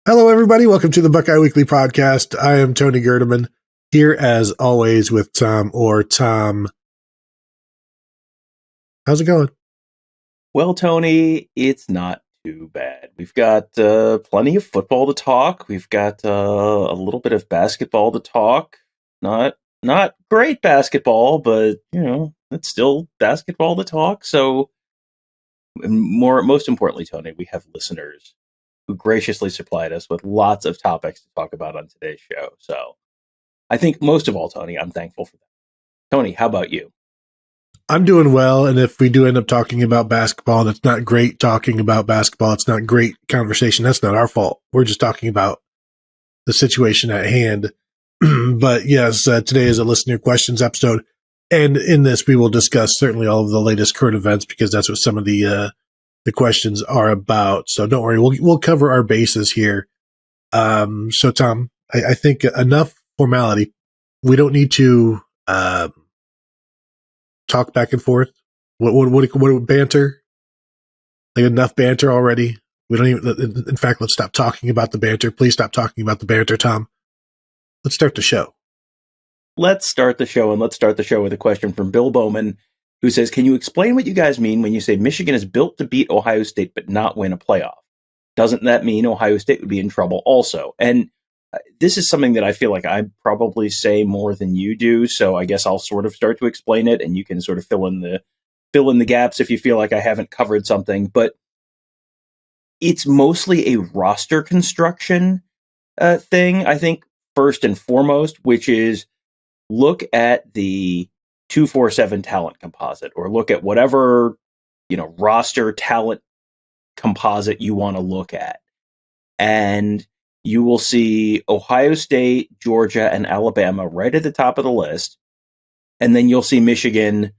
Hello, everybody. Welcome to the Buckeye Weekly Podcast. I am Tony Gerdeman, here as always with Tom or Tom. How's it going? Well, Tony, it's not too bad. We've got plenty of football to talk. We've got a little bit of basketball to talk. Not great basketball, but it's still basketball to talk. So, most importantly, Tony, we have listeners who graciously supplied us with lots of topics to talk about on today's show. So, I think most of all, Tony, I'm thankful for that. Tony, how about you? I'm doing well, and if we do end up talking about basketball, and it's not great talking about basketball, it's not great conversation, that's not our fault. We're just talking about the situation at hand. But yes, today is a listener questions episode, and in this we will discuss certainly all of the latest current events because that's what some of the questions are about. So don't worry, we'll cover our bases here. So Tom, I think enough formality. We don't need to talk back and forth. What banter? Like enough banter already. We don't even. In fact, let's stop talking about the banter. Please stop talking about the banter, Tom. Let's start the show. Let's start the show, and let's start the show with a question from Bill Bowman, who says, "Can you explain what you guys mean when you say Michigan is built to beat Ohio State but not win a playoff? Doesn't that mean Ohio State would be in trouble also?" And this is something that I feel like I probably say more than you do, so I guess I'll sort of start to explain it, and you can sort of fill in the gaps if you feel like I haven't covered something. But it's mostly a roster construction thing, I think, first and foremost, which is look at the 247 talent composite, or look at whatever roster talent composite you want to look at, and you will see Ohio State, Georgia, and Alabama right at the top of the list. And then you'll see Michigan,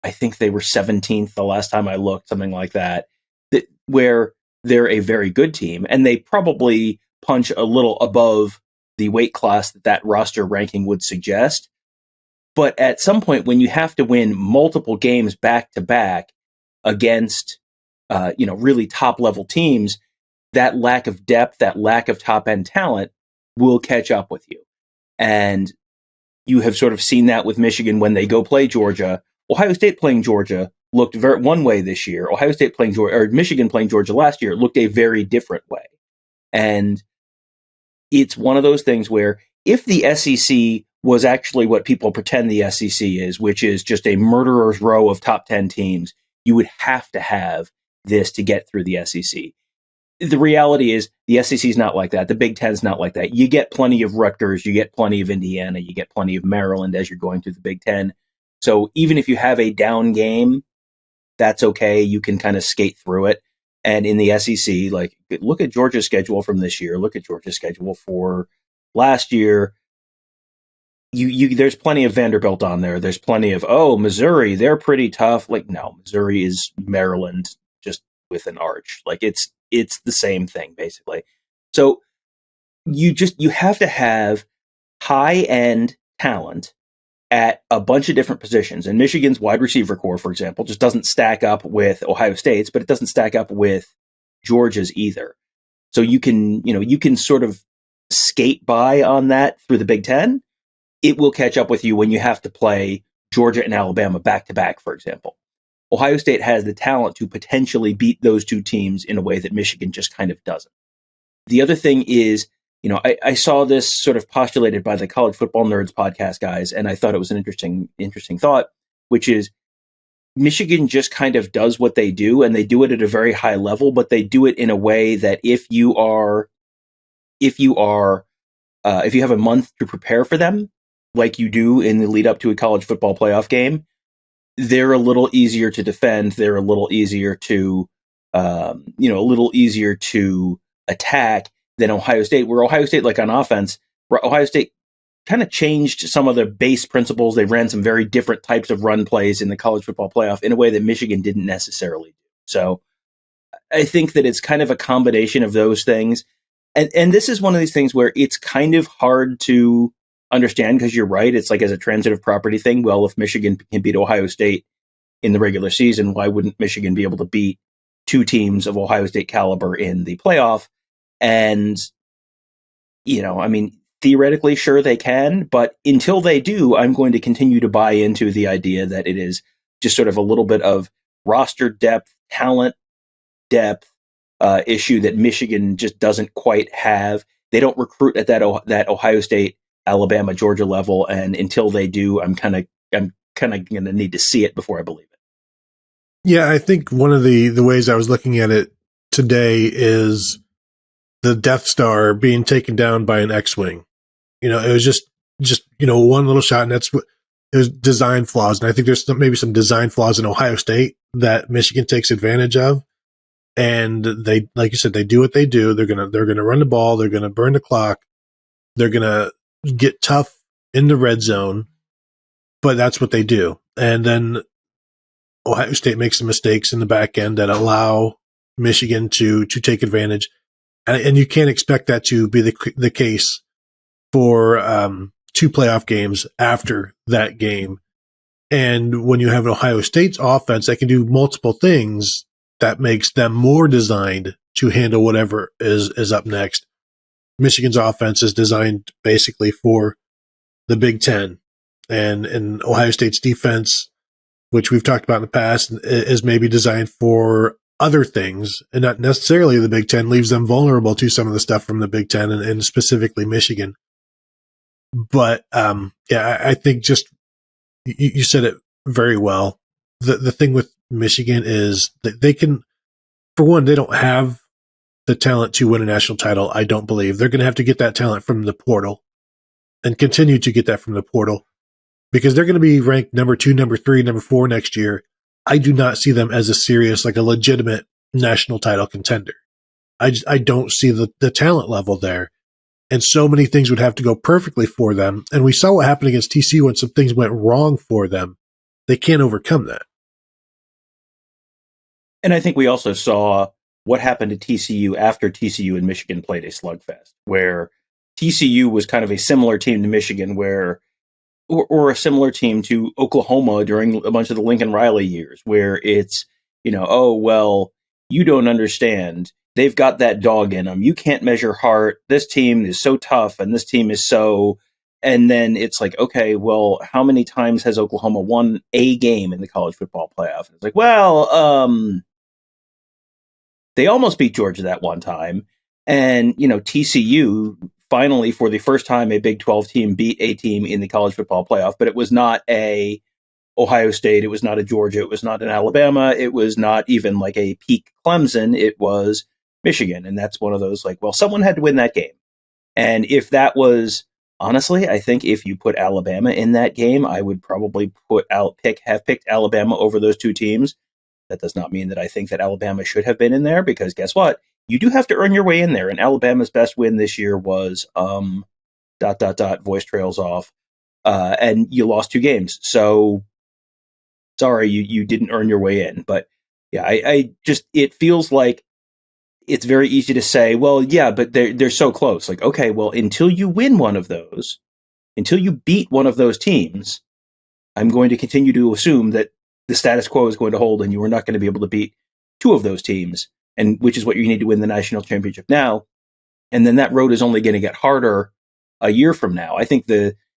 I think they were 17th the last time I looked, something like that, where they're a very good team. And they probably punch a little above the weight class that roster ranking would suggest. But at some point, when you have to win multiple games back to back against, really top level teams, that lack of depth, that lack of top-end talent will catch up with you. And you have sort of seen that with Michigan when they go play Georgia. Ohio State playing Georgia looked one way this year. Ohio State playing Georgia, or Michigan playing Georgia last year, looked a very different way. And it's one of those things where if the SEC was actually what people pretend the SEC is, which is just a murderer's row of top 10 teams, you would have to have this to get through the SEC. The reality is the SEC is not like that. The Big Ten is not like that. You get plenty of Rutgers, you get plenty of Indiana, you get plenty of Maryland as you're going through the Big Ten. So even if you have a down game, that's okay. You can kind of skate through it. And in the SEC, like, look at Georgia's schedule from this year. Look at Georgia's schedule for last year. There's plenty of Vanderbilt on there. There's plenty of, Missouri, they're pretty tough. Like, no, Missouri is Maryland just with an arch. Like, it's the same thing, basically. So you have to have high-end talent at a bunch of different positions. And Michigan's wide receiver core, for example, just doesn't stack up with Ohio State's, but it doesn't stack up with Georgia's either. So you can sort of skate by on that through the Big Ten. It will catch up with you when you have to play Georgia and Alabama back-to-back, for example. Ohio State has the talent to potentially beat those two teams in a way that Michigan just kind of doesn't. The other thing is, I saw this sort of postulated by the College Football Nerds podcast guys, and I thought it was an interesting thought, which is Michigan just kind of does what they do, and they do it at a very high level, but they do it in a way that if you have a month to prepare for them, like you do in the lead up to a college football playoff game, they're a little easier to defend. They're a little easier to, attack than Ohio State. Where Ohio State, like on offense, Ohio State kind of changed some of the base principles. They ran some very different types of run plays in the college football playoff in a way that Michigan didn't necessarily do. So I think that it's kind of a combination of those things. And this is one of these things where it's kind of hard to understand because you're right. It's like as a transitive property thing. Well, if Michigan can beat Ohio State in the regular season, why wouldn't Michigan be able to beat two teams of Ohio State caliber in the playoff? And I mean, theoretically, sure they can, but until they do, I'm going to continue to buy into the idea that it is just sort of a little bit of roster depth, talent depth issue that Michigan just doesn't quite have. They don't recruit at that Ohio State, Alabama, Georgia level, and until they do, I'm kind of going to need to see it before I believe it. Yeah, I think one of the ways I was looking at it today is the Death Star being taken down by an X-Wing. It was just one little shot, and that's what it was, design flaws. And I think there's maybe some design flaws in Ohio State that Michigan takes advantage of. And they, like you said, they do what they do. They're gonna run the ball. They're gonna burn the clock. They're gonna get tough in the red zone. But that's what they do. And then Ohio State makes some mistakes in the back end that allow Michigan to take advantage. And you can't expect that to be the case for 2 playoff games after that game. And when you have an Ohio State's offense that can do multiple things, that makes them more designed to handle whatever is up next. Michigan's offense is designed basically for the Big Ten. And Ohio State's defense, which we've talked about in the past, is maybe designed for other things, and not necessarily the Big Ten, leaves them vulnerable to some of the stuff from the Big Ten and specifically Michigan. But I think just you said it very well. The thing with Michigan is that they can, for one, they don't have the talent to win a national title. I don't believe they're going to have to get that talent from the portal and continue to get that from the portal because they're going to be ranked number 2, number 3, number 4 next year. I do not see them as a serious, like a legitimate national title contender. I don't see the talent level there. And so many things would have to go perfectly for them. And we saw what happened against TCU when some things went wrong for them. They can't overcome that. And I think we also saw what happened to TCU after TCU and Michigan played a slugfest, where TCU was kind of a similar team to Michigan, or a similar team to Oklahoma during a bunch of the Lincoln Riley years, where it's, oh, well, you don't understand. They've got that dog in them. You can't measure heart. This team is so tough, and this team is so... And then it's like, okay, well, how many times has Oklahoma won a game in the college football playoff? And it's like, well, they almost beat Georgia that one time. And, TCU finally, for the first time, a Big 12 team beat a team in the college football playoff, but it was not a Ohio State. It was not a Georgia. It was not an Alabama. It was not even like a peak Clemson. It was Michigan. And that's one of those like, well, someone had to win that game. And if that was, honestly, I think if you put Alabama in that game, I would probably have picked Alabama over those two teams. That does not mean that I think that Alabama should have been in there, because guess what? You do have to earn your way in there. And Alabama's best win this year was voice trails off. And you lost 2 games. So sorry, you didn't earn your way in. But yeah, I just, it feels like it's very easy to say, well, yeah, but they're so close. Like, okay, well, until you win one of those, until you beat one of those teams, I'm going to continue to assume that the status quo is going to hold and you are not going to be able to beat 2 of those teams, and which is what you need to win the national championship now. And then that road is only going to get harder a year from now. I think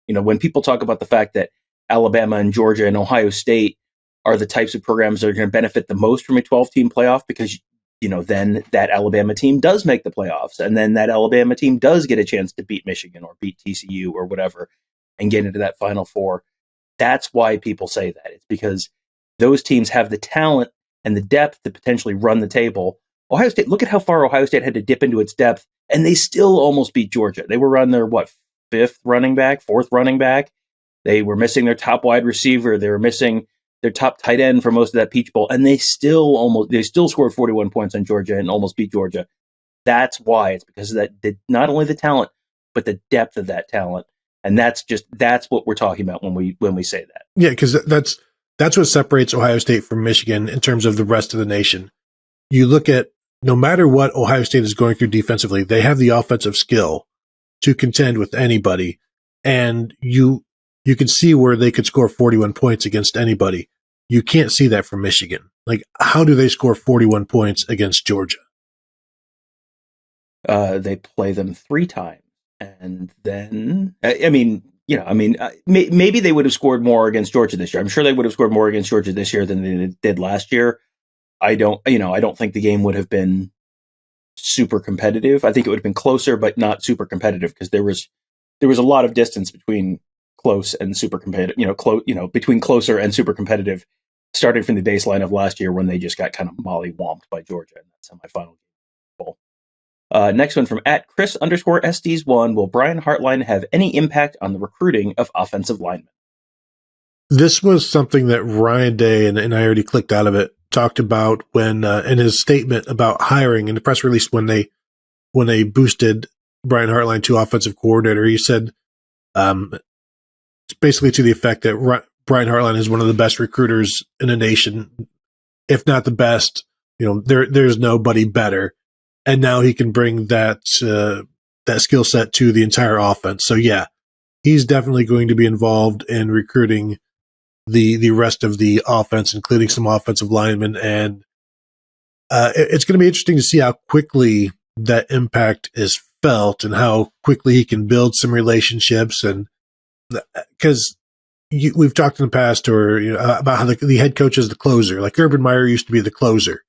when people talk about the fact that Alabama and Georgia and Ohio State are the types of programs that are going to benefit the most from a 12-team playoff, because then that Alabama team does make the playoffs, and then that Alabama team does get a chance to beat Michigan or beat TCU or whatever and get into that Final Four. That's why people say that. It's because those teams have the talent and the depth to potentially run the table. Ohio State, look at how far Ohio State had to dip into its depth, and they still almost beat Georgia. They were on their, 4th running back? They were missing their top wide receiver. They were missing their top tight end for most of that Peach Bowl, and they still scored 41 points on Georgia and almost beat Georgia. That's why. It's because of that, not only the talent, but the depth of that talent. And that's what we're talking about when we say that. Yeah, because that's what separates Ohio State from Michigan in terms of the rest of the nation. You look at, no matter what Ohio State is going through defensively, they have the offensive skill to contend with anybody. And you can see where they could score 41 points against anybody. You can't see that from Michigan. Like, how do they score 41 points against Georgia? They play them 3 times, And then, maybe they would have scored more against Georgia this year. I'm sure they would have scored more against Georgia this year than they did last year. I don't think the game would have been super competitive. I think it would have been closer, but not super competitive, because there was a lot of distance between close and super competitive, between closer and super competitive, starting from the baseline of last year when they just got kind of mollywomped by Georgia in that semifinal game. Next one from @Chris_SDs1. Will Brian Hartline have any impact on the recruiting of offensive linemen? This was something that Ryan Day, and I already clicked out of it, talked about when in his statement about hiring in the press release when they boosted Brian Hartline to offensive coordinator. He said basically to the effect that Brian Hartline is one of the best recruiters in the nation, if not the best. There's nobody better, and now he can bring that skill set to the entire offense. So yeah, he's definitely going to be involved in recruiting the rest of the offense, including some offensive linemen. And it's going to be interesting to see how quickly that impact is felt and how quickly he can build some relationships. And because we've talked in the past about how the head coach is the closer, like Urban Meyer used to be the closer.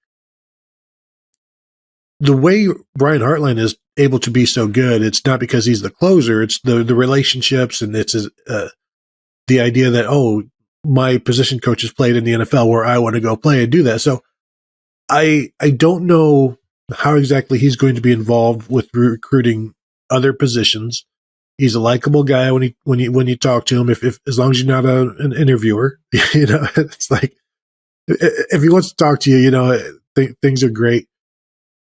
The way Brian Hartline is able to be so good, it's not because he's the closer, it's the relationships, and it's the idea that, my position coach has played in the NFL where I want to go play and do that. So I don't know how exactly he's going to be involved with recruiting other positions. He's a likable guy when you talk to him. If as long as you're not an interviewer, it's like if he wants to talk to you, things are great.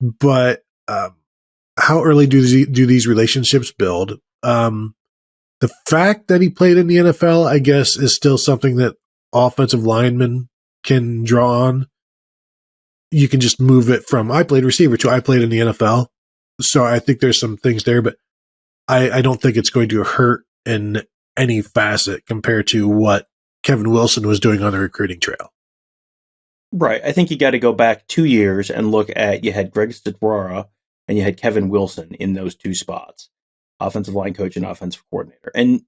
But how early do these relationships build? The fact that he played in the NFL, I guess, is still something that offensive linemen can draw on. You can just move it from I played receiver to I played in the NFL. So I think there's some things there, but I don't think it's going to hurt in any facet compared to what Kevin Wilson was doing on the recruiting trail. Right. I think you got to go back 2 years and look at, you had Greg Stadwara and you had Kevin Wilson in those two spots, offensive line coach and offensive coordinator. And,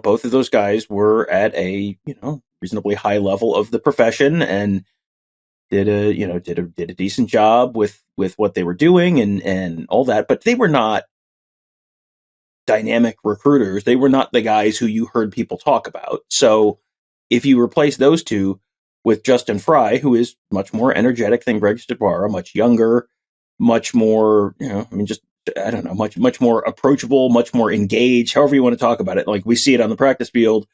both of those guys were at a, reasonably high level of the profession and did a decent job with what they were doing and all that. But they were not dynamic recruiters. They were not the guys who you heard people talk about. So if you replace those two with Justin Fry, who is much more energetic than Greg Stadwara, much younger, much more, much more approachable, much more engaged, however you want to talk about it. Like we see it on the practice field.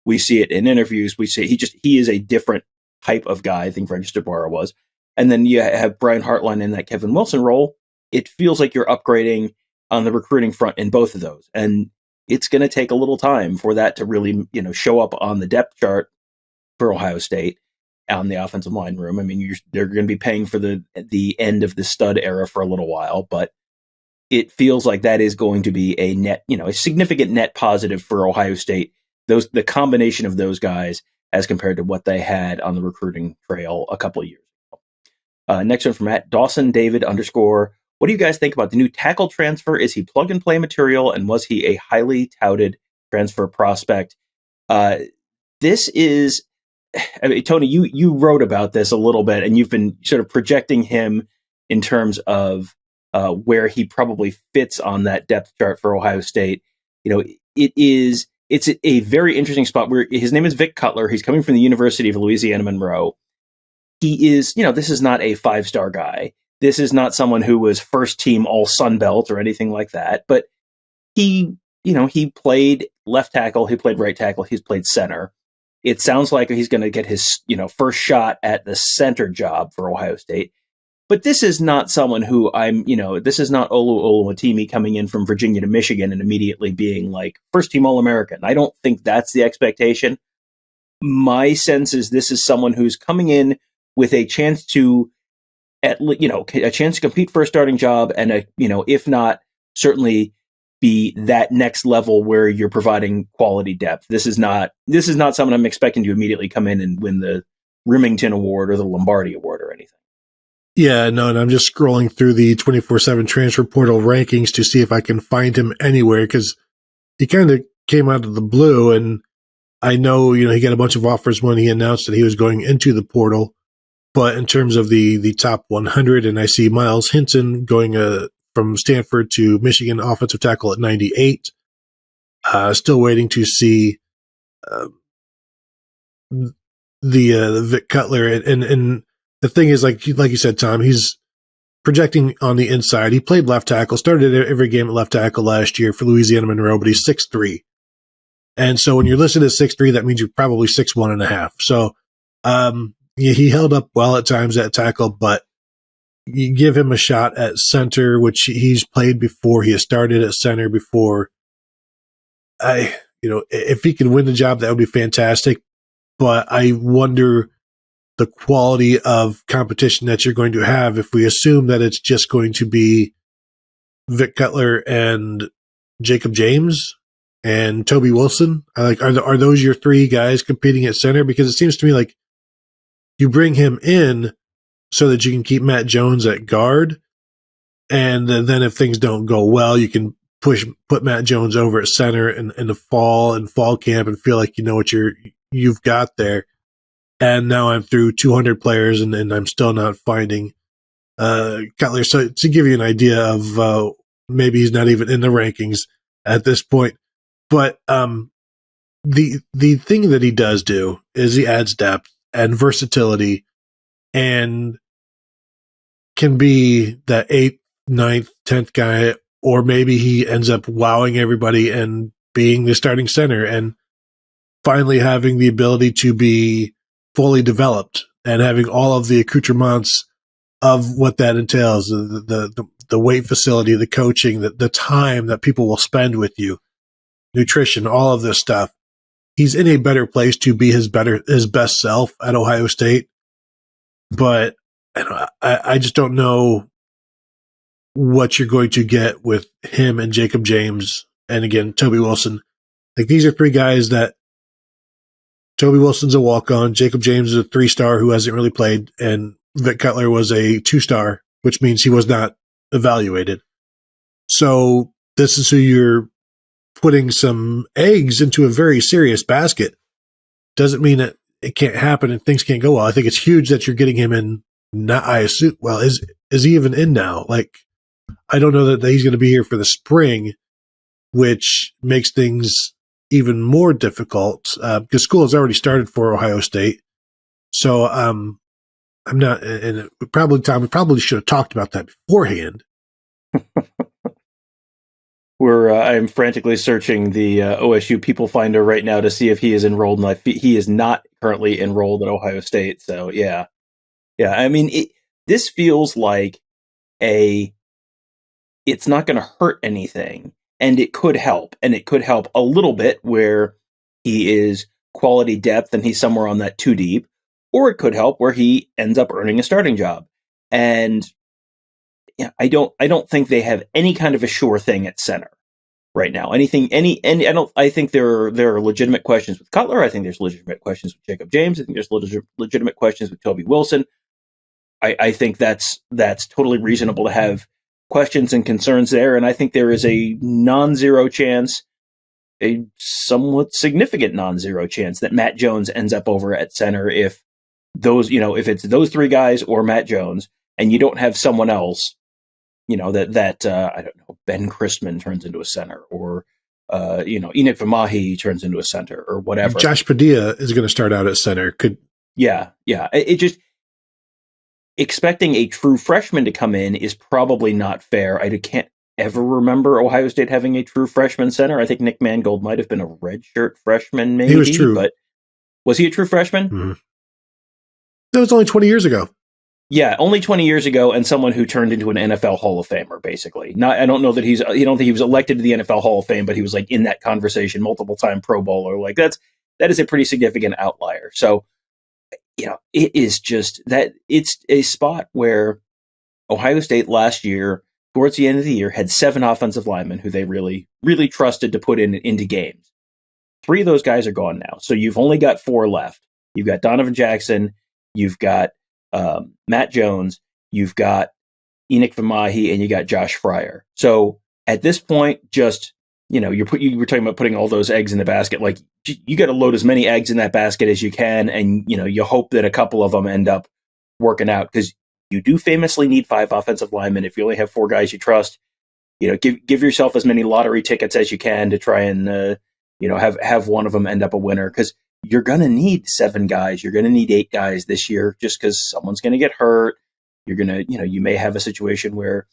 We see it in interviews. We see he is a different type of guy than Greg Stadwara was. And then you have Brian Hartline in that Kevin Wilson role. It feels like you're upgrading on the recruiting front in both of those. And it's going to take a little time for that to really, show up on the depth chart for Ohio State on the offensive line room. I mean, they're going to be paying for the end of the stud era for a little while, but it feels like that is going to be a net, a significant net positive for Ohio State. The combination of those guys as compared to what they had on the recruiting trail a couple of years ago. Next one from @DawsonDavid_. What do you guys think about the new tackle transfer? Is he plug and play material, and was he a highly touted transfer prospect? This is, Tony, you wrote about this a little bit, and you've been sort of projecting him in terms of where he probably fits on that depth chart for Ohio State. It's a very interesting spot where his name is Vic Cutler. He's coming from the University of Louisiana-Monroe. He is, this is not a 5-star guy. This is not someone who was first team all Sun Belt or anything like that. But he played left tackle. He played right tackle. He's played center. It sounds like he's going to get his, first shot at the center job for Ohio State. But this is not someone who this is not Olu Oluwatimi coming in from Virginia to Michigan and immediately being like first team All-American. I don't think that's the expectation. My sense is this is someone who's coming in with a chance to, a chance to compete for a starting job and if not, certainly be that next level where you're providing quality depth. This is not someone I'm expecting to immediately come in and win the Remington Award or the Lombardi Award or anything. Yeah, no, and I'm just scrolling through the 24/7 transfer portal rankings to see if I can find him anywhere, because he kind of came out of the blue, and I know, he got a bunch of offers when he announced that he was going into the portal. But in terms of the top 100, and I see Miles Henson going from Stanford to Michigan, offensive tackle at 98. Still waiting to see the Vic Cutler, and the thing is, like you said, Tom, he's projecting on the inside. He played left tackle, started every game at left tackle last year for Louisiana-Monroe, but he's 6'3". And so when you're listed as 6'3", that means you're probably 6'1.5". So he held up well at times at tackle, but you give him a shot at center, which he's played before. He has started at center before. If he can win the job, that would be fantastic. But I wonder the quality of competition that you're going to have if we assume that it's just going to be Vic Cutler and Jacob James and Toby Wilson. Are those your three guys competing at center? Because it seems to me like you bring him in so that you can keep Matt Jones at guard, and then if things don't go well, you can put Matt Jones over at center in the fall camp and feel like you know what you've got there. And now I'm through 200 players and I'm still not finding Cutler. So to give you an idea of maybe he's not even in the rankings at this point. But the thing that he does do is he adds depth and versatility and can be that 8th, 9th, 10th guy, or maybe he ends up wowing everybody and being the starting center and finally having the ability to be fully developed and having all of the accoutrements of what that entails, the weight facility, the coaching, the time that people will spend with you, nutrition, all of this stuff. He's in a better place to be his best self at Ohio State. But I just don't know what you're going to get with him and Jacob James and, again, Toby Wilson. Like, these are three guys that Toby Wilson's a walk-on, Jacob James is a 3-star who hasn't really played, and Vic Cutler was a 2-star, which means he was not evaluated. So this is who you're putting some eggs into a very serious basket. Doesn't mean that it can't happen and things can't go well. I think it's huge that you're getting him in. I assume, well, is he even in now? Like, I don't know that he's going to be here for the spring, which makes things even more difficult because school has already started for Ohio State. So I'm not, and Tom, we probably should have talked about that beforehand. I'm frantically searching the OSU People Finder right now to see if he is enrolled, and he is not currently enrolled at Ohio State. So yeah. I mean, this feels like it's not going to hurt anything, and it could help, a little bit where he is quality depth and he's somewhere on that 2 deep, or it could help where he ends up earning a starting job. And I don't think they have any kind of a sure thing at center right now. I think there are legitimate questions with Cutler. I think there's legitimate questions with Jacob James. I think there's legitimate questions with Toby Wilson. I think that's totally reasonable to have questions and concerns there. And I think there is a non-zero chance, a somewhat significant non-zero chance that Matt Jones ends up over at center if it's those three guys or Matt Jones, and you don't have someone else, that I don't know, Ben Christman turns into a center, or Enoch Vamahi turns into a center, or whatever. Josh Padilla is going to start out at center. It just, expecting a true freshman to come in is probably not fair. I can't ever remember Ohio State having a true freshman center. I think Nick Mangold might have been a redshirt freshman, maybe. He was true. But was he a true freshman? Mm-hmm. That was only 20 years ago. Yeah, only 20 years ago, and someone who turned into an NFL Hall of Famer, basically. I don't know that I don't think he was elected to the NFL Hall of Fame, but he was like in that conversation, multiple-time Pro Bowler. Like that is a pretty significant outlier. So, it is just that it's a spot where Ohio State last year, towards the end of the year, had 7 offensive linemen who they really, really trusted to put into games. 3 of those guys are gone now. So you've only got 4 left. You've got Donovan Jackson. You've got Matt Jones. you've got Enoch Vamahi, and you got Josh Fryer. So at this point, just, you were talking about putting all those eggs in the basket. Like, you got to load as many eggs in that basket as you can, and you hope that a couple of them end up working out, because you do famously need 5 offensive linemen. If you only have 4 guys you trust, give yourself as many lottery tickets as you can to try and have one of them end up a winner, because you're going to need 7 guys. You're going to need 8 guys this year, just because someone's going to get hurt. You're going to, you may have a situation where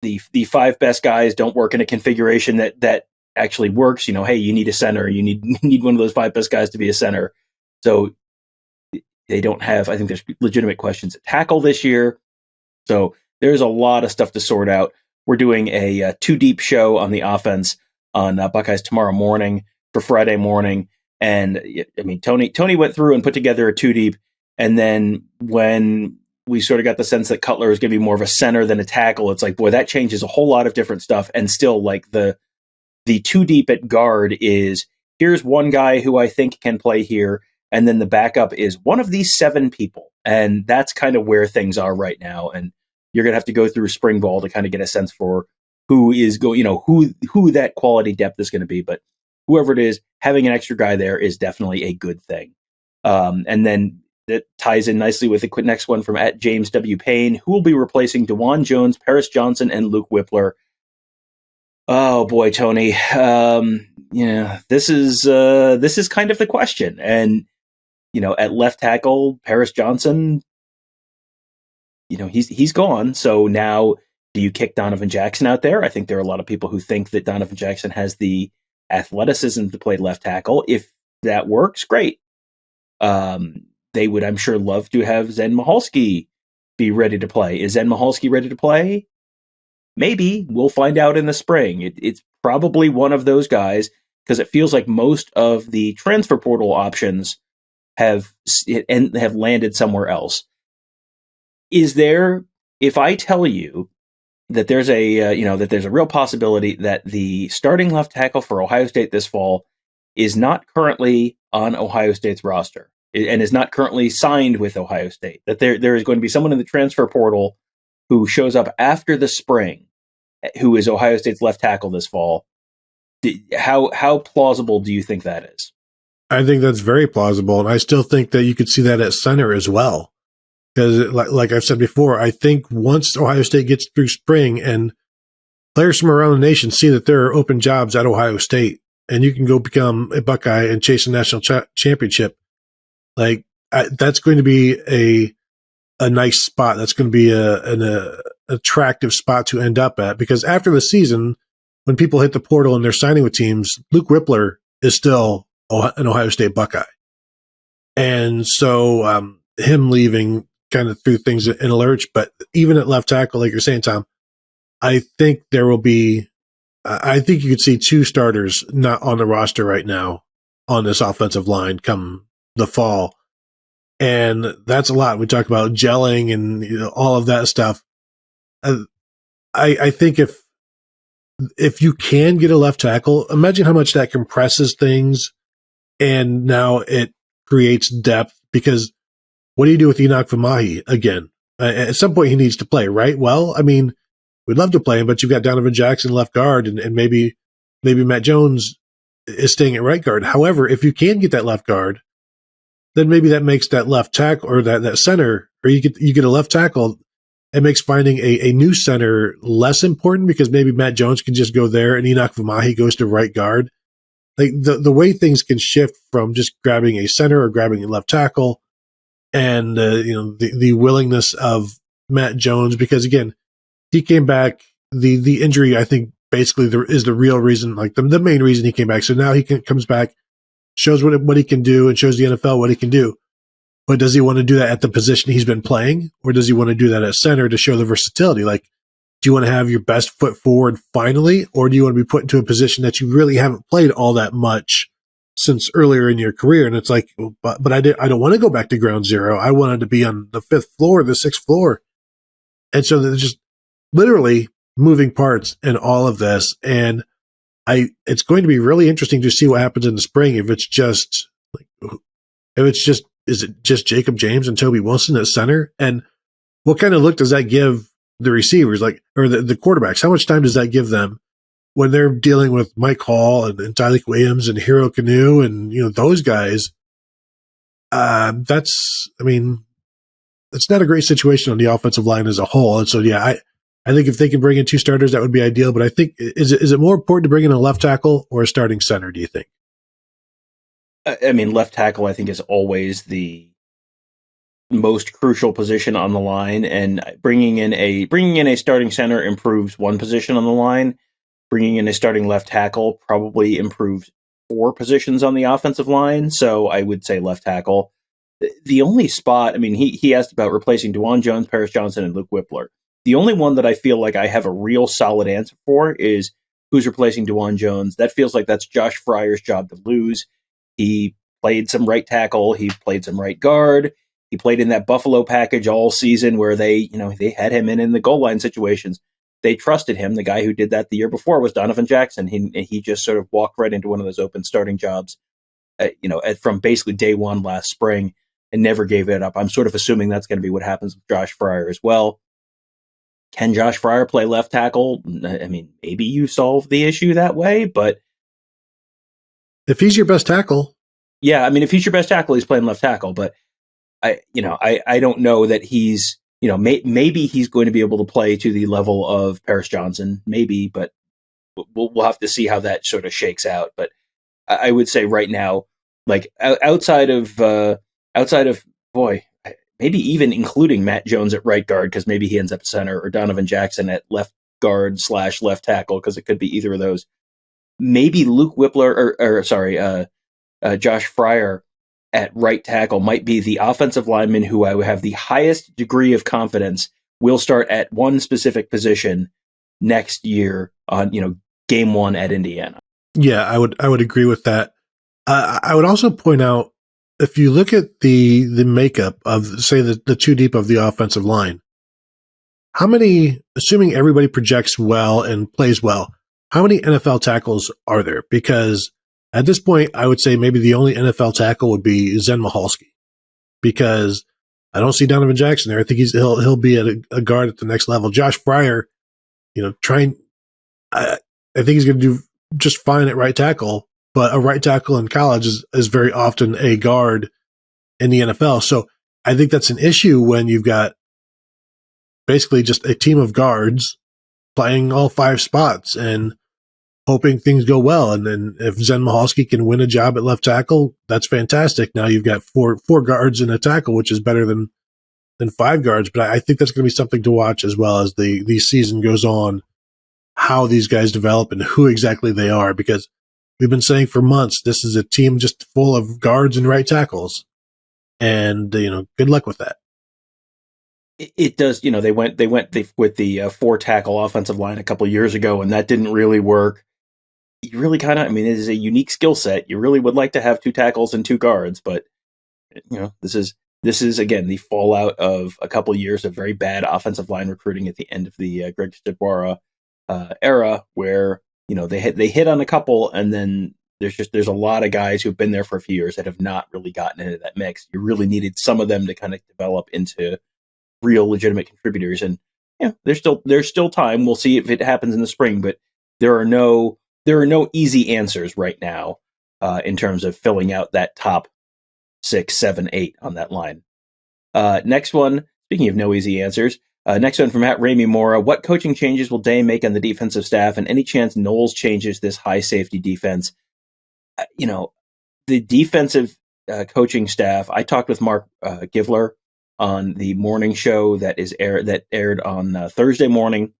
the 5 best guys don't work in a configuration that actually works. Hey, you need a center. You need one of those 5 best guys to be a center. So they don't have, I think there's legitimate questions at tackle this year. So there's a lot of stuff to sort out. We're doing a 2-deep show on the offense on Buckeyes tomorrow morning for Friday morning. And I mean, Tony went through and put together a 2-deep. And then when we sort of got the sense that Cutler is going to be more of a center than a tackle, it's like, boy, that changes a whole lot of different stuff. And still, like, the 2-deep at guard is, here's one guy who I think can play here, and then the backup is one of these 7 people. And that's kind of where things are right now. And you're going to have to go through spring ball to kind of get a sense for who is going, who that quality depth is going to be. But whoever it is, having an extra guy there is definitely a good thing. And then that ties in nicely with the next one from @James W. Payne, who will be replacing Dawand Jones, Paris Johnson, and Luke Wypler. Oh boy, Tony. This is kind of the question. And at left tackle, Paris Johnson, he's gone. So now, do you kick Donovan Jackson out there? I think there are a lot of people who think that Donovan Jackson has the athleticism to play left tackle. If that works, great. They would, I'm sure, love to have Zen Michalski be ready to play. Is Zen Michalski ready to play? Maybe. We'll find out in the spring. It's probably one of those guys, because it feels like most of the transfer portal options have landed somewhere else. Is there, if I tell you that there's a real possibility that the starting left tackle for Ohio State this fall is not currently on Ohio State's roster and is not currently signed with Ohio State, that there is going to be someone in the transfer portal who shows up after the spring, who is Ohio State's left tackle this fall, how plausible do you think that is? I think that's very plausible, and I still think that you could see that at center as well. Because, like I've said before, I think once Ohio State gets through spring and players from around the nation see that there are open jobs at Ohio State, and you can go become a Buckeye and chase a national championship, like that's going to be a nice spot. That's going to be an attractive spot to end up at. Because after the season, when people hit the portal and they're signing with teams, Luke Wypler is still an Ohio State Buckeye, and so him leaving kind of threw things in a lurch. But even at left tackle, like you're saying, Tom, I think there will be, I think you could see 2 starters not on the roster right now on this offensive line come the fall. And that's a lot. We talk about gelling and all of that stuff. I think if you can get a left tackle, imagine how much that compresses things. And now it creates depth, because what do you do with Enoch Vamahi again? At some point he needs to play, right? Well, I mean, we'd love to play him, but you've got Donovan Jackson left guard, and maybe Matt Jones is staying at right guard. However, if you can get that left guard, then maybe that makes that left tackle or that center, or you get a left tackle. It makes finding a new center less important, because maybe Matt Jones can just go there and Enoch Vamahi goes to right guard. Like the way things can shift from just grabbing a center or grabbing a left tackle, and the willingness of Matt Jones, because again, he came back. The injury, I think, basically is the real reason, like the main reason he came back. So now he comes back, shows what he can do, and shows the NFL what he can do. But does he want to do that at the position he's been playing, or does he want to do that at center to show the versatility? Like, do you want to have your best foot forward finally, or do you want to be put into a position that you really haven't played all that much since earlier in your career? And it's like, but I don't want to go back to ground zero. I wanted to be on the 5th floor, the 6th floor. And so there's just literally moving parts in all of this. And it's going to be really interesting to see what happens in the spring. Is it just Jacob James and Toby Wilson at center? And what kind of look does that give the receivers, or the quarterbacks? How much time does that give them when they're dealing with Mike Hall and Tyleik Williams and Hero Canoe and, those guys? It's not a great situation on the offensive line as a whole. And so, yeah, I think if they can bring in 2 starters, that would be ideal. But I think, is it more important to bring in a left tackle or a starting center, do you think? Left tackle, I think, is always the most crucial position on the line, and bringing in a starting center improves one position on the line. Bringing in a starting left tackle probably improves 4 positions on the offensive line. So I would say left tackle. The only spot, he asked about replacing Dawand Jones, Paris Johnson, and Luke Wypler. The only one that I feel like I have a real solid answer for is who's replacing Dawand Jones. That feels like that's Josh Fryer's job to lose. He played some right tackle. He played some right guard. He played in that Buffalo package all season where they had him in the goal line situations. They trusted him. The guy who did that the year before was Donovan Jackson. He just sort of walked right into one of those open starting jobs, from basically day one last spring, and never gave it up. I'm sort of assuming that's going to be what happens with Josh Fryer as well. Can Josh Fryer play left tackle? Maybe you solve the issue that way, but if he's your best tackle, yeah, if he's your best tackle, he's playing left tackle. But I don't know that he's, maybe he's going to be able to play to the level of Paris Johnson, maybe, but we'll have to see how that sort of shakes out. But I would say right now, like outside of maybe even including Matt Jones at right guard, because maybe he ends up at center, or Donovan Jackson at left guard / left tackle, because it could be either of those. Maybe Luke Wypler Josh Fryer at right tackle might be the offensive lineman who I would have the highest degree of confidence will start at one specific position next year on, game 1 at Indiana. Yeah, I would agree with that. I would also point out, if you look at the makeup of, say, the 2 deep of the offensive line, how many, assuming everybody projects well and plays well, how many NFL tackles are there? Because at this point, I would say maybe the only NFL tackle would be Zen Michalski, because I don't see Donovan Jackson there. I think he'll be at a guard at the next level. Josh Fryer, I think he's going to do just fine at right tackle, but a right tackle in college is very often a guard in the NFL. So I think that's an issue when you've got basically just a team of guards playing all 5 spots and hoping things go well. And then if Zen Michalski can win a job at left tackle, that's fantastic. Now you've got four guards in a tackle, which is better than 5 guards. But I think that's going to be something to watch as well as the season goes on, how these guys develop and who exactly they are, because we've been saying for months, this is a team just full of guards and right tackles. And, good luck with that. It does, they went with the 4-tackle offensive line a couple of years ago, and that didn't really work. You really kind of, it is a unique skill set. You really would like to have 2 tackles and 2 guards, but this is again the fallout of a couple of years of very bad offensive line recruiting at the end of the Greg Stidwara era, where they hit on a couple, and then there's a lot of guys who've been there for a few years that have not really gotten into that mix. You really needed some of them to kind of develop into real legitimate contributors, and there's still time. We'll see if it happens in the spring, but there are no easy answers right now in terms of filling out that top 6, 7, 8 on that line. Next one, speaking of no easy answers, next one from @Ramey Mora. What coaching changes will Day make on the defensive staff, and any chance Knowles changes this high safety defense? The defensive coaching staff, I talked with Mark Givler on the morning show that aired on Thursday morning,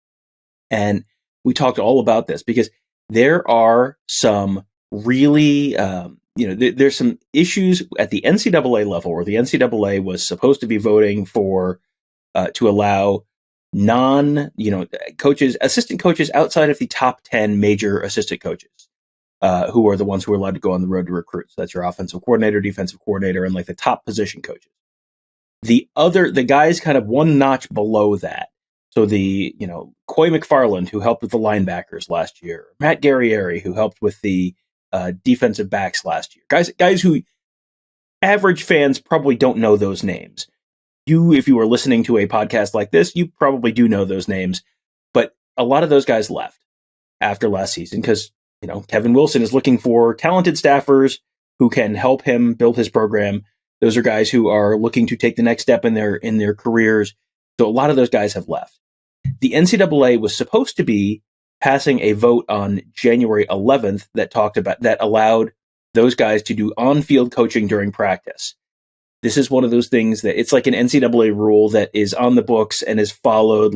and we talked all about this because there are some really, there's some issues at the NCAA level where the NCAA was supposed to be voting for to allow coaches, assistant coaches outside of the top 10 major assistant coaches, who are the ones who are allowed to go on the road to recruit. So that's your offensive coordinator, defensive coordinator, and like the top position coaches. The guys kind of one notch below that. So the, Coy McFarland, who helped with the linebackers last year, Matt Guerrieri, who helped with the defensive backs last year, guys who average fans probably don't know those names. if you were listening to a podcast like this, you probably do know those names. But a lot of those guys left after last season because, Kevin Wilson is looking for talented staffers who can help him build his program. Those are guys who are looking to take the next step in their careers. So a lot of those guys have left. The NCAA was supposed to be passing a vote on January 11th that allowed those guys to do on-field coaching during practice. This is one of those things that it's like an NCAA rule that is on the books and is followed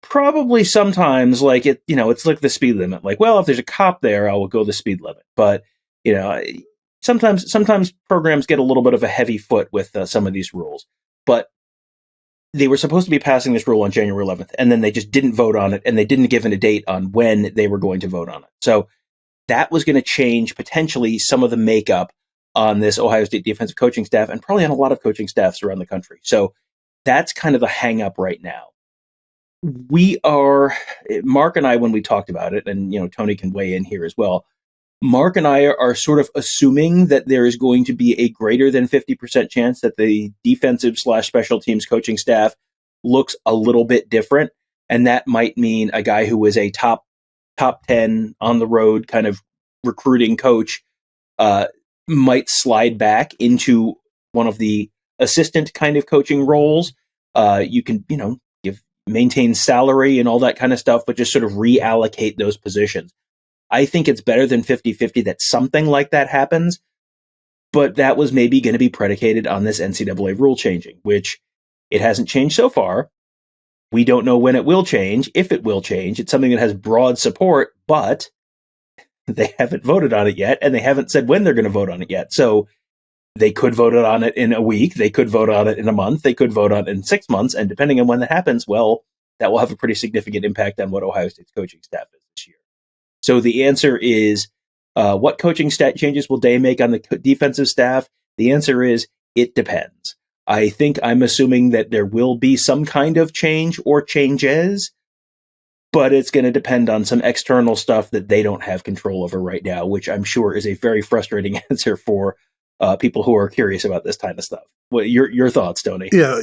probably sometimes it's like the speed limit. Like, well, if there's a cop there, I will go the speed limit. But, sometimes programs get a little bit of a heavy foot with some of these rules. But they were supposed to be passing this rule on January 11th, and then they just didn't vote on it, and they didn't give it a date on when they were going to vote on it. So that was going to change potentially some of the makeup on this Ohio State defensive coaching staff and probably on a lot of coaching staffs around the country. So that's kind of the hang up right now. Mark and I, when we talked about it, and Tony can weigh in here as well, Mark and I are sort of assuming that there is going to be a greater than 50% chance that the defensive/special teams coaching staff looks a little bit different. And that might mean a guy who is a top 10 on the road kind of recruiting coach might slide back into one of the assistant kind of coaching roles. You can, maintain salary and all that kind of stuff, but just sort of reallocate those positions. I think it's better than 50-50 that something like that happens, but that was maybe going to be predicated on this NCAA rule changing, which it hasn't changed so far. We don't know when it will change, if it will change. It's something that has broad support, but they haven't voted on it yet, and they haven't said when they're going to vote on it yet. So they could vote on it in a week, they could vote on it in a month, they could vote on it in 6 months, and depending on when that happens, well, that will have a pretty significant impact on what Ohio State's coaching staff is this year. So the answer is, what coaching stat changes will they make on the defensive staff? The answer is, it depends. I think I'm assuming that there will be some kind of change or changes, but it's going to depend on some external stuff that they don't have control over right now, which I'm sure is a very frustrating answer for people who are curious about this kind of stuff. What your thoughts, Tony? Yeah.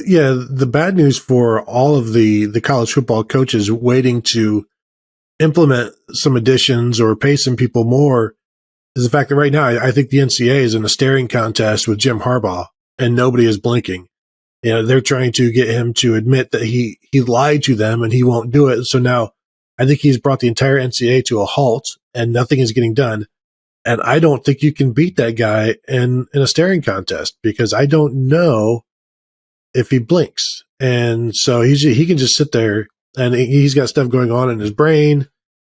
The bad news for all of the college football coaches waiting to implement some additions or pay some people more is the fact that right now I think the NCAA is in a staring contest with Jim Harbaugh, and nobody is blinking. They're trying to get him to admit that he lied to them and he won't do it. So now I think he's brought the entire NCAA to a halt and nothing is getting done. And I don't think you can beat that guy in a staring contest because I don't know if he blinks. And so he can just sit there and he's got stuff going on in his brain,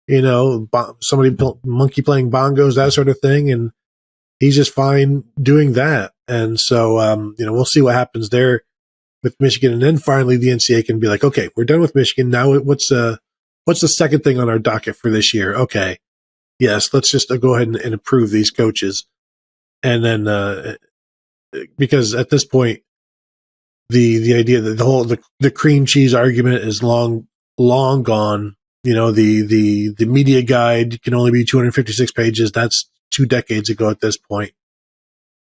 somebody monkey playing bongos, that sort of thing. And he's just fine doing that. And so, we'll see what happens there with Michigan. And then finally the NCAA can be like, okay, we're done with Michigan. Now what's the second thing on our docket for this year? Okay. Yes, let's just go ahead and approve these coaches. And then, because at this point, the idea that the cream cheese argument is long gone. The media guide can only be 256 pages. That's 2 decades ago at this point.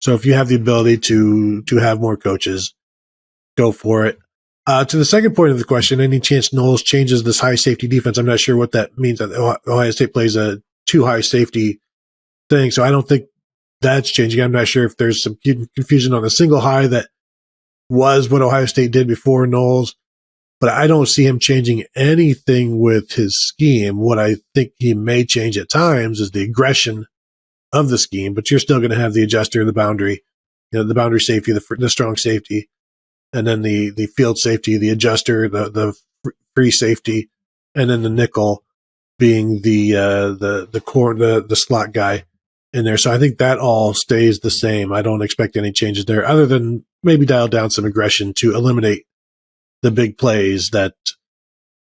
So if you have the ability to have more coaches, go for it. To the second point of the question, any chance Knowles changes this high safety defense? I'm not sure what that means. Ohio State plays a 2 high safety thing, so I don't think that's changing. I'm not sure if there's some confusion on the single high that was what Ohio State did before Knowles, but I don't see him changing anything with his scheme. What I think he may change at times is the aggression of the scheme, but you're still going to have the adjuster, the boundary, the boundary safety, the strong safety, and then the field safety, the adjuster, the free safety, and then the nickel being the core, the slot guy in there. So I think that all stays the same. I don't expect any changes there other than maybe dial down some aggression to eliminate the big plays that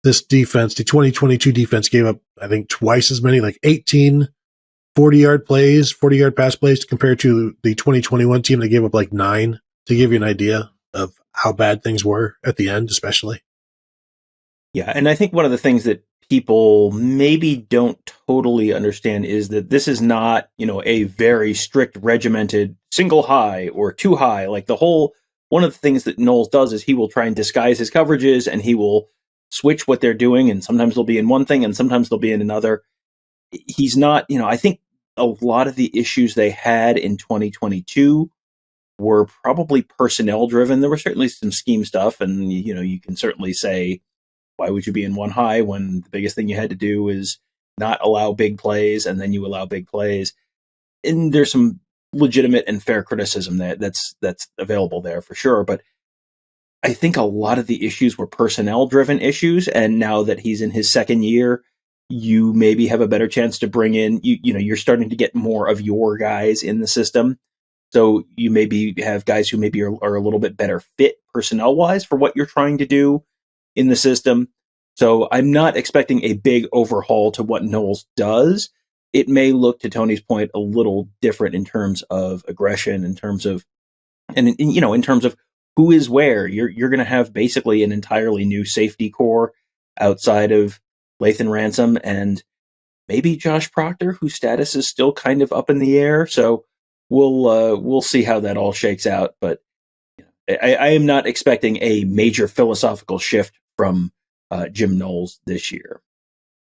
this defense, the 2022 defense, gave up, I think, twice as many, like 18 40-yard plays, 40-yard pass plays compared to the 2021 team that gave up like 9, to give you an idea of how bad things were at the end, especially. Yeah, and I think one of the things that people maybe don't totally understand is that this is not, a very strict regimented single high or 2 high. Like the whole one of the things that Knowles does is he will try and disguise his coverages, and he will switch what they're doing, and sometimes they'll be in one thing and sometimes they'll be in another. He's not, I think a lot of the issues they had in 2022 were probably personnel driven. There were certainly some scheme stuff, and you can certainly say, why would you be in one high when the biggest thing you had to do is not allow big plays, and then you allow big plays? And there's some legitimate and fair criticism that's available there for sure. But I think a lot of the issues were personnel driven issues, and now that he's in his second year, you maybe have a better chance to bring in, you're starting to get more of your guys in the system. So you maybe have guys who maybe are a little bit better fit personnel wise for what you're trying to do in the system. So I'm not expecting a big overhaul to what Knowles does. It may look, to Tony's point, a little different in terms of aggression, in terms of, in terms of who is where. You're going to have basically an entirely new safety core outside of Lathan Ransom and maybe Josh Proctor, whose status is still kind of up in the air. So we'll see how that all shakes out. But I am not expecting a major philosophical shift from Jim Knowles this year.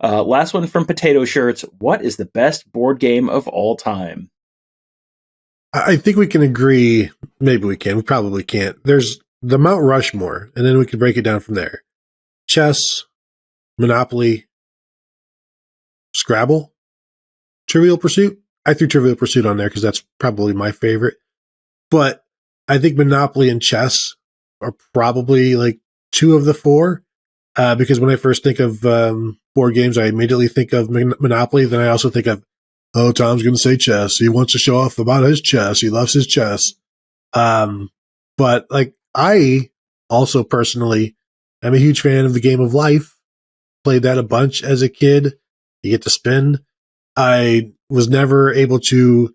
Last one from Potato Shirts. What is the best board game of all time? I think we can agree. Maybe we can. We probably can't. There's the Mount Rushmore, and then we can break it down from there. Chess, Monopoly, Scrabble, Trivial Pursuit. I threw Trivial Pursuit on there because that's probably my favorite. But I think Monopoly and chess are probably like two of the four. Because when I first think of board games, I immediately think of Monopoly. Then I also think of, oh, Tom's going to say chess. He wants to show off about his chess. He loves his chess. But like, I also personally am a huge fan of the Game of Life. Played that a bunch as a kid. You get to spin. I was never able to,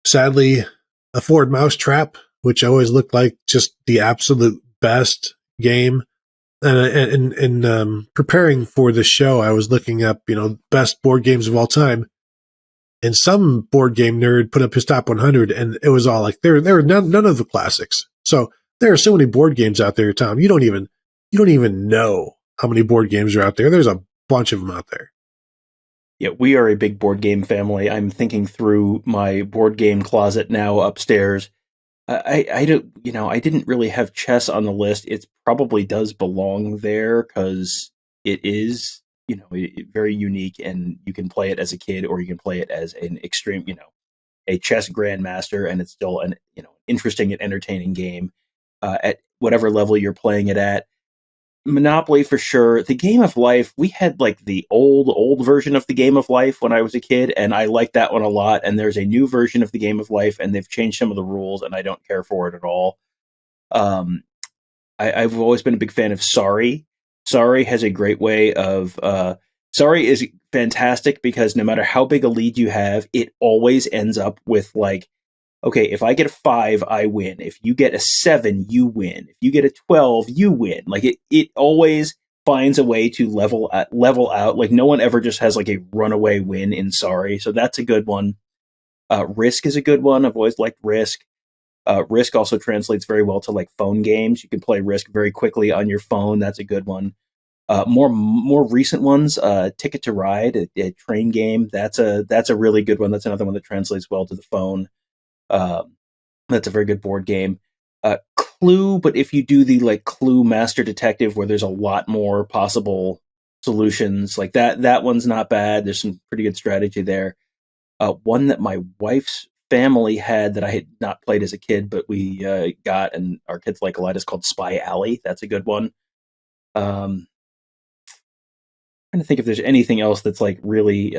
sadly, afford Mousetrap, which always looked like just the absolute best game. And in preparing for the show, I was looking up, best board games of all time. And some board game nerd put up his top 100, and it was all like there were none of the classics. So there are so many board games out there, Tom. You don't even know how many board games are out there. There's a bunch of them out there. Yeah, we are a big board game family. I'm thinking through my board game closet now upstairs. I don't, I didn't really have chess on the list. It probably does belong there because it is, very unique, and you can play it as a kid or you can play it as an extreme, a chess grandmaster, and it's still an, interesting and entertaining game at whatever level you're playing it at. Monopoly for sure. The Game of Life, we had like the old version of the Game of Life when I was a kid, and I liked that one a lot. And there's a new version of the Game of Life, and they've changed some of the rules, and I don't care for it at all. I've always been a big fan of Sorry. Sorry has a great way of Sorry is fantastic because no matter how big a lead you have, it always ends up with like, okay, if I get a 5, I win. If you get a 7, you win. If you get a 12, you win. Like it always finds a way to level out. Like no one ever just has like a runaway win in Sorry. So that's a good one. Risk is a good one. I've always liked Risk. Risk also translates very well to like phone games. You can play Risk very quickly on your phone. That's a good one. More recent ones, Ticket to Ride, a train game. That's a really good one. That's another one that translates well to the phone. That's a very good board game. Clue, but if you do the like Clue Master Detective, where there's a lot more possible solutions, like that one's not bad. There's some pretty good strategy there. One that my wife's family had that I had not played as a kid, but we got and our kids like a lot, is called Spy Alley. That's a good one. Trying to think if there's anything else that's like really.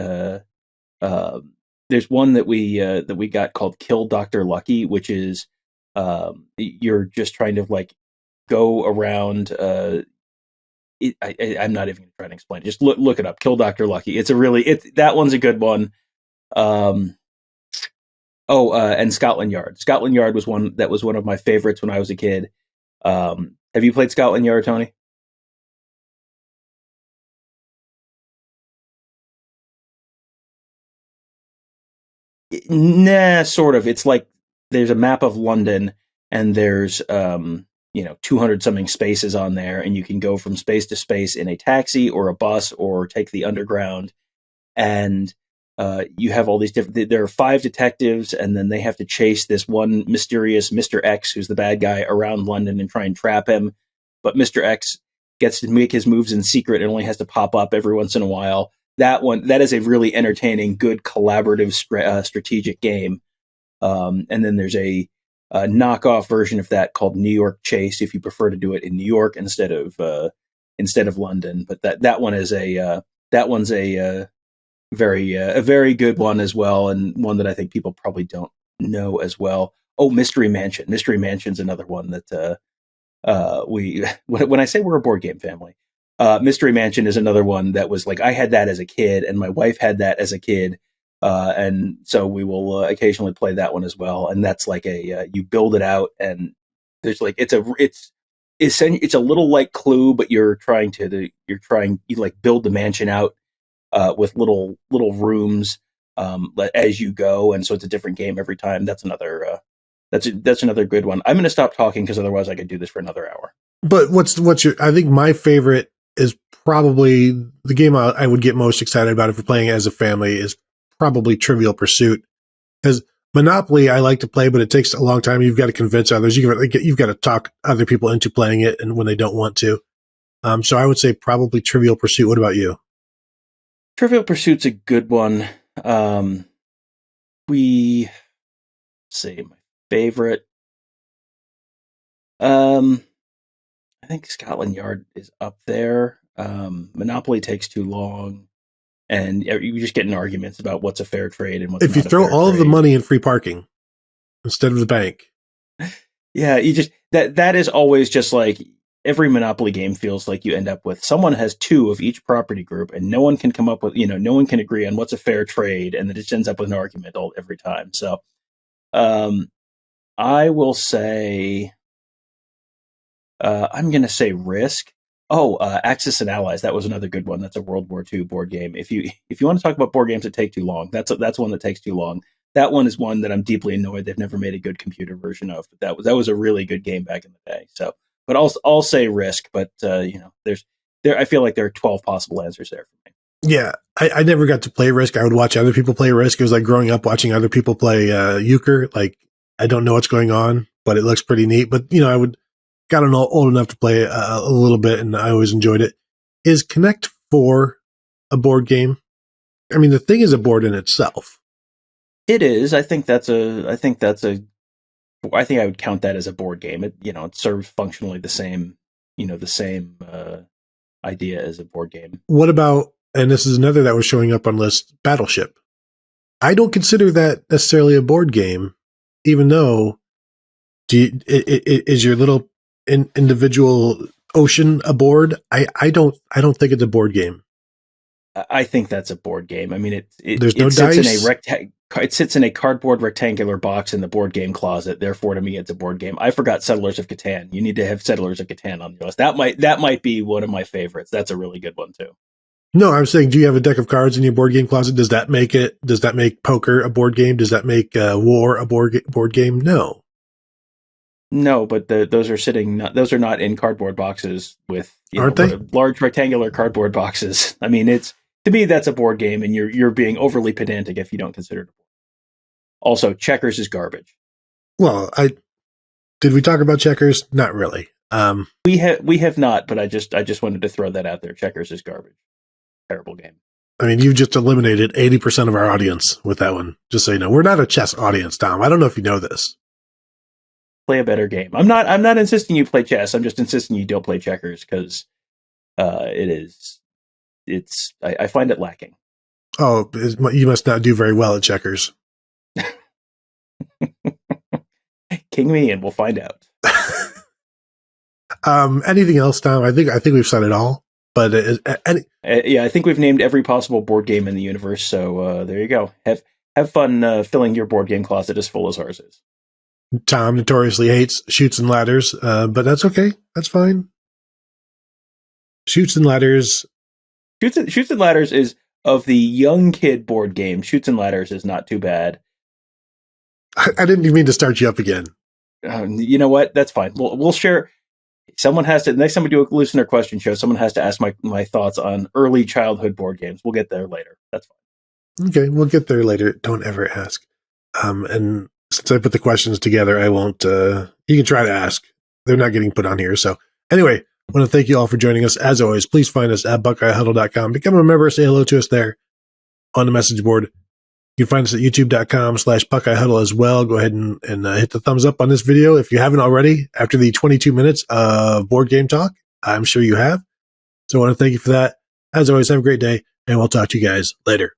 There's one that we got called Kill Dr. Lucky, which is you're just trying to like go around. I'm not even trying to explain it. Just look it up. Kill Dr. Lucky. That one's a good one. And Scotland Yard. Scotland Yard was one of my favorites when I was a kid. Have you played Scotland Yard, Tony? Nah, sort of. It's like there's a map of London, and there's 200 something spaces on there, and you can go from space to space in a taxi or a bus or take the underground. And you have all these different. There are 5 detectives, and then they have to chase this one mysterious Mr. X, who's the bad guy, around London and try and trap him. But Mr. X gets to make his moves in secret and only has to pop up every once in a while. That is a really entertaining, good collaborative strategic game. And then there's a knockoff version of that called New York Chase, if you prefer to do it in New York instead of London. But that one is a very good one as well, and one that I think people probably don't know as well. Oh, Mystery Mansion. Mystery Mansion's another one that when I say we're a board game family, Mystery Mansion is another one that was like, I had that as a kid, and my wife had that as a kid, and so we will occasionally play that one as well. And that's like you build it out, and there's like it's a little like Clue, but you build the mansion out with little rooms as you go, and so it's a different game every time. That's another good one. I'm going to stop talking because otherwise I could do this for another hour. But I think my favorite is probably the game I would get most excited about if we're playing as a family is probably Trivial Pursuit. Because Monopoly I like to play, but it takes a long time. You've got to convince others. You've got to talk other people into playing it, and when they don't want to. So I would say probably Trivial Pursuit. What about you? Trivial Pursuit's a good one. My favorite. I think Scotland Yard is up there. Monopoly takes too long, and you just get in arguments about what's a fair trade and what's. If you throw all of the money in free parking instead of the bank, yeah, you just that is always just like. Every Monopoly game feels like you end up with someone has 2 of each property group, and no one can come up with, no one can agree on what's a fair trade, and then it just ends up with an argument every time. So, I will say, I'm going to say Risk. Oh, Axis and Allies. That was another good one. That's a World War II board game. If you want to talk about board games that take too long, that's one that takes too long. That one is one that I'm deeply annoyed they've never made a good computer version of. But that was a really good game back in the day. So. But I'll say Risk, but I feel like there are 12 possible answers there for me. Yeah, I never got to play Risk. I would watch other people play Risk. It was like growing up watching other people play euchre. Like, I don't know what's going on, but it looks pretty neat. But I got old enough to play a little bit, and I always enjoyed it. Is Connect 4 a board game? I mean, the thing is a board in itself. It is. I think I would count that as a board game. It serves functionally the same idea as a board game. What about, and this is another that was showing up on list, Battleship. I don't consider that necessarily a board game, even though is your little individual ocean a board? I don't think it's a board game. I think that's a board game. I mean, there's no dice. It sits in a cardboard rectangular box in the board game closet. Therefore, to me, it's a board game. I forgot Settlers of Catan. You need to have Settlers of Catan on your list. That might be one of my favorites. That's a really good one too. No, I'm saying, do you have a deck of cards in your board game closet? Does that make poker a board game? Does that make war a board game? No. No, but those are not in cardboard boxes with aren't they? Large rectangular cardboard boxes. I mean, to me, that's a board game, and you're being overly pedantic if you don't consider it. Also, checkers is garbage. Well, did we talk about checkers? Not really. We have not, but I just wanted to throw that out there. Checkers is garbage. Terrible game. I mean, you've just eliminated 80% of our audience with that one. Just so you know, we're not a chess audience, Tom. I don't know if you know this. Play a better game. I'm not insisting you play chess. I'm just insisting you don't play checkers because I find it lacking. Oh, you must not do very well at checkers. King me and we'll find out. Anything else, Tom? I think we've said it all. But I think we've named every possible board game in the universe. So there you go. Have fun filling your board game closet as full as ours is. Tom notoriously hates Chutes and Ladders, but that's okay. That's fine. Chutes and Ladders. Chutes and Ladders is of the young kid board game. Chutes and Ladders is not too bad. I didn't even mean to start you up again. You know what? That's fine. We'll share. Someone has to, next time we do a listener question show, someone has to ask my thoughts on early childhood board games. We'll get there later. That's fine. Okay, we'll get there later. Don't ever ask. And since I put the questions together, I won't, you can try to ask. They're not getting put on here. So anyway, I want to thank you all for joining us. As always, please find us at BuckeyeHuddle.com. Become a member, say hello to us there on the message board. You can find us at youtube.com/BuckeyeHuddle as well. Go ahead and hit the thumbs up on this video if you haven't already after the 22 minutes of board game talk. I'm sure you have. So I want to thank you for that. As always, have a great day, and we'll talk to you guys later.